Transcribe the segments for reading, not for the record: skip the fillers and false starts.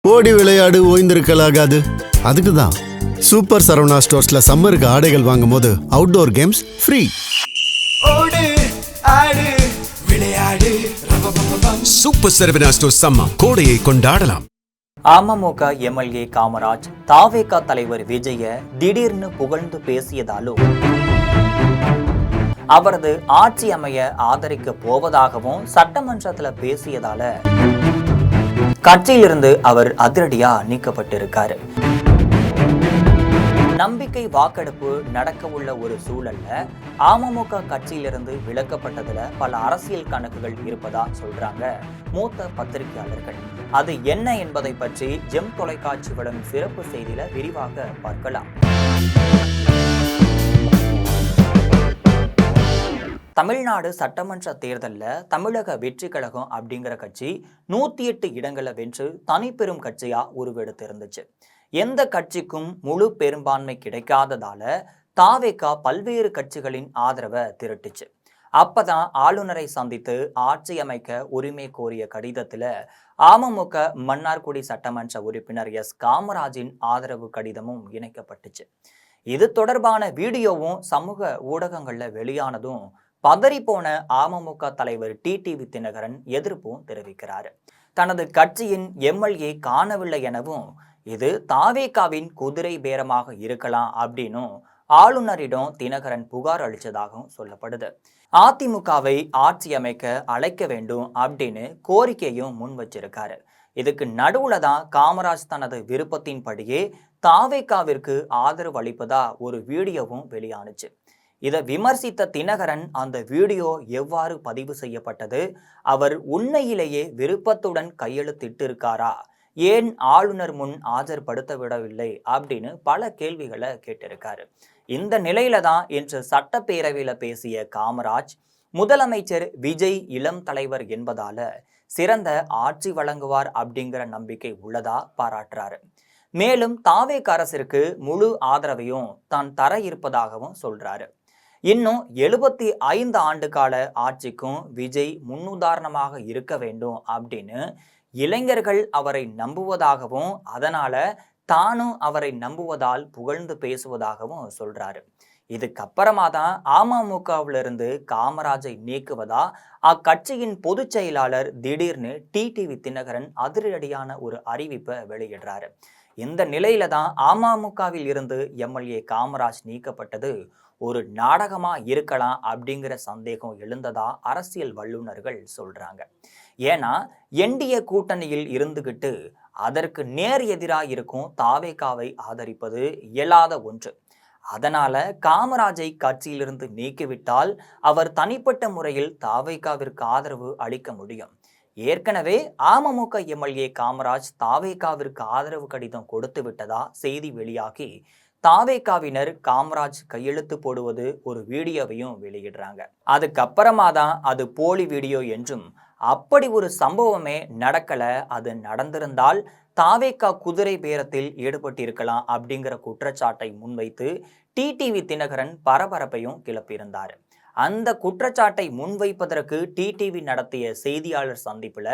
ஓடி விளையாடு ஓய்ந்திருக்கலாகாது. அதுக்கு தான் சூப்பர் சரவணா ஸ்டோர்ஸ்ல சம்மருக்கு ஆடைகள் வாங்கும் போது அவுட்டோர் கேம்ஸ் ஃப்ரீ. ஓடு ஆடு விளையாடு சூப்பர் சரவணா ஸ்டோர்ஸ் சம்மர் கோடையை கொண்டாடலாம். அமமுக எம்எல்ஏ காமராஜ் தாவேகா தலைவர் விஜய திடீர்னு புகழ்ந்து பேசியதாலும் அவரது ஆட்சி அமைய ஆதரிக்க போவதாகவும் சட்டமன்றத்தில் பேசியதால கட்சியிலிருந்து அவர் அதிரடியா நீக்கப்பட்டிருக்காரு. நம்பிக்கை வாக்கெடுப்பு நடக்க உள்ள ஒரு சூழல்ல அமமுக கட்சியிலிருந்து விலக்கப்பட்டதுல பல அரசியல் கணக்குகள் இருப்பதா சொல்றாங்க மூத்த பத்திரிகையாளர்கள். அது என்ன என்பதை பற்றி ஜெம் தொலைக்காட்சி வழங்கும் சிறப்பு செய்தியில விரிவாக பார்க்கலாம். தமிழ்நாடு சட்டமன்ற தேர்தலில் தமிழக வெற்றி கழகம் அப்படிங்கிற கட்சி 108 இடங்களை வென்று தனிப்பெரும் கட்சியா உருவெடுத்து இருந்துச்சு. எந்த கட்சிக்கும் முழு பெரும்பான்மை கிடைக்காததால தாவேகா பல்வேறு கட்சிகளின் ஆதரவை திரட்டுச்சு. அப்பதான் ஆளுநரை சந்தித்து ஆட்சி அமைக்க உரிமை கோரிய கடிதத்துல அமமுக மன்னார்குடி சட்டமன்ற உறுப்பினர் எஸ் காமராஜின் ஆதரவு கடிதமும் இணைக்கப்பட்டுச்சு. இது தொடர்பான வீடியோவும் சமூக ஊடகங்கள்ல வெளியானதும் பதறிப்போன அமமுக தலைவர் டிடிவி தினகரன் எதிர்ப்பும் தெரிவிக்கிறாரு. தனது கட்சியின் எம்எல்ஏ காணவில்லை எனவும் இது தாவேகாவின் குதிரை பேரமாக இருக்கலாம் அப்படின்னும் ஆளுநரிடம் தினகரன் புகார் அளித்ததாகவும் சொல்லப்படுது. அதிமுகவை ஆட்சி அமைக்க அழைக்க வேண்டும் அப்படின்னு கோரிக்கையும் முன் வச்சிருக்காரு. இதுக்கு நடுவுல தான் காமராஜ் தனது விருப்பத்தின்படியே தாவேகாவிற்கு ஆதரவு அளிப்பதா ஒரு வீடியோவும் வெளியானுச்சு. இதை விமர்சித்த தினகரன் அந்த வீடியோ எவ்வாறு பதிவு செய்யப்பட்டது, அவர் உண்மையிலேயே விருப்பத்துடன் கையெழுத்திட்டு இருக்காரா, ஏன் ஆளுநர் முன் ஆஜர்படுத்த விடவில்லை அப்படின்னு பல கேள்விகளை கேட்டிருக்காரு. இந்த நிலையில தான் இன்று சட்டப்பேரவையில பேசிய காமராஜ் முதலமைச்சர் விஜய் இளம் தலைவர் என்பதால சிறந்த ஆட்சி வழங்குவார் அப்படிங்கிற நம்பிக்கை உள்ளதா பாராட்டுறாரு. மேலும் தாவேகா அரசிற்கு முழு ஆதரவையும் தான் தர இருப்பதாகவும் சொல்றாரு. இன்னும் 75 ஆண்டு கால ஆட்சிக்கும் விஜய் முன்னுதாரணமாக இருக்க வேண்டும் அப்படின்னு இளைஞர்கள் அவரை நம்புவதாகவும் அதனால தானும் அவரை நம்புவதால் புகழ்ந்து பேசுவதாகவும் சொல்றாரு. இதுக்கப்புறமா தான் அமமுகவிலிருந்து காமராஜை நீக்குவதா அக்கட்சியின் பொதுச் செயலாளர் திடீர்னு டிடிவி தினகரன் அதிரடியான ஒரு அறிவிப்பை வெளியிடுறாரு. இந்த நிலையில தான் அமமுகவில் இருந்து எம்எல்ஏ காமராஜ் நீக்கப்பட்டது ஒரு நாடகமா இருக்கலாம் அப்படிங்கிற சந்தேகம் எழுந்ததா அரசியல் வல்லுநர்கள் சொல்றாங்க. ஏன்னா என்டிஏ கூட்டணியில் இருந்துகிட்டு அதற்கு நேர் எதிராக இருக்கும் தாவேகாவை ஆதரிப்பது இயலாத ஒன்று. அதனால காமராஜை கட்சியிலிருந்து நீக்கிவிட்டால் அவர் தனிப்பட்ட முறையில் தாவேகாவிற்கு ஆதரவு அளிக்க முடியும். ஏற்கனவே அமமுக எம்எல்ஏ காமராஜ் தாவேகாவிற்கு ஆதரவு கடிதம் கொடுத்து விட்டதா செய்தி வெளியாகி தாவேகாவினர் காமராஜ் கையெழுத்து போடுவது ஒரு வீடியோவையும் வெளியிடுறாங்க. அதுக்கப்புறமா தான் அது போலி வீடியோ என்றும் அப்படி ஒரு சம்பவமே நடக்கல, அது நடந்திருந்தால் தாவேகா குதிரை பேரத்தில் ஈடுபட்டிருக்கலாம் அப்படிங்கிற குற்றச்சாட்டை முன்வைத்து டிடிவி தினகரன் பரபரப்பையும் கிளப்பியிருந்தார். அந்த குற்றச்சாட்டை முன்வைப்பதற்கு டிடிவி நடத்திய செய்தியாளர் சந்திப்புல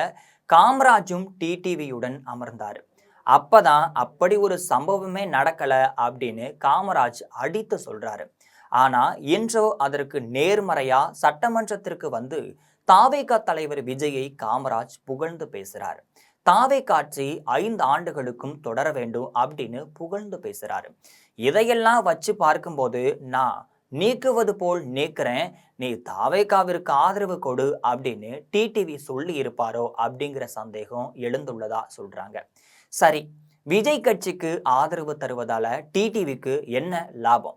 காமராஜும் டிடிவியுடன் அமர்ந்தார். அப்பதான் அப்படி ஒரு சம்பவமே நடக்கல அப்படின்னு காமராஜ் அடித்து சொல்றாரு. ஆனா இன்றோ அதற்கு நேர்மறையா சட்டமன்றத்திற்கு வந்து தாவேகா தலைவர் விஜயை காமராஜ் புகழ்ந்து பேசுறாரு. தாவேகா ஆட்சி 5 ஆண்டுகளுக்கும் தொடர வேண்டும் அப்படின்னு புகழ்ந்து பேசுறாரு. இதையெல்லாம் வச்சு பார்க்கும்போது நான் நீக்குவது போல் நீக்கிறேன், நீ தாவேகாவிற்கு ஆதரவு கொடு அப்படின்னு டிடிவி சொல்லி இருப்பாரோ அப்படிங்கிற சந்தேகம் எழுந்துள்ளதா சொல்றாங்க. சரி, விஜய் கட்சிக்கு ஆதரவு தருவதால டிடிவிக்கு என்ன லாபம்?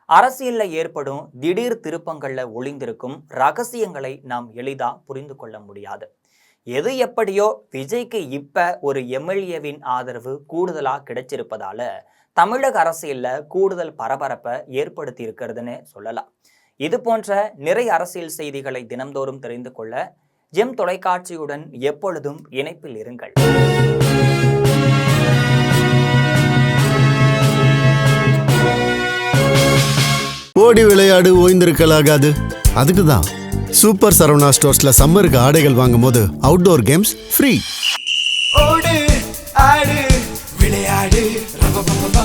அரசியல்ல ஏற்படும் திடீர் திருப்பங்கள்ல ஒளிந்திருக்கும் ரகசியங்களை நாம் எளிதா புரிந்து கொள்ள முடியாது. எது எப்படியோ விஜய்க்கு இப்ப ஒரு எம்எல்ஏவின் ஆதரவு கூடுதலா கிடைச்சிருப்பதால தமிழக அரசியல்ல கூடுதல் பரபரப்பை ஏற்படுத்தி இருக்கிறதுன்னு சொல்லலாம். இது போன்ற நிறைய அரசியல் செய்திகளை தினம்தோறும் தெரிந்து கொள்ள ஜெம் தொலைக்காட்சியுடன் எப்பொழுதும் இணைப்பில் இருங்கள். ஓடி விளையாடு ஓய்ந்திருக்கலாகாது. அதுக்கு தான் சூப்பர் சரவணா ஸ்டோர்ஸ்ல சம்மருக்கு ஆடைகள் வாங்கும் போது அவுட்டோர் கேம்ஸ் ஃப்ரீ. ஓடு ஆடு விளையாடு ரவ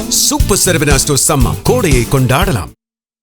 சூப்பர் சரவணா ஸ்டோர் சம்மர் கோடையை கொண்டாடலாம்.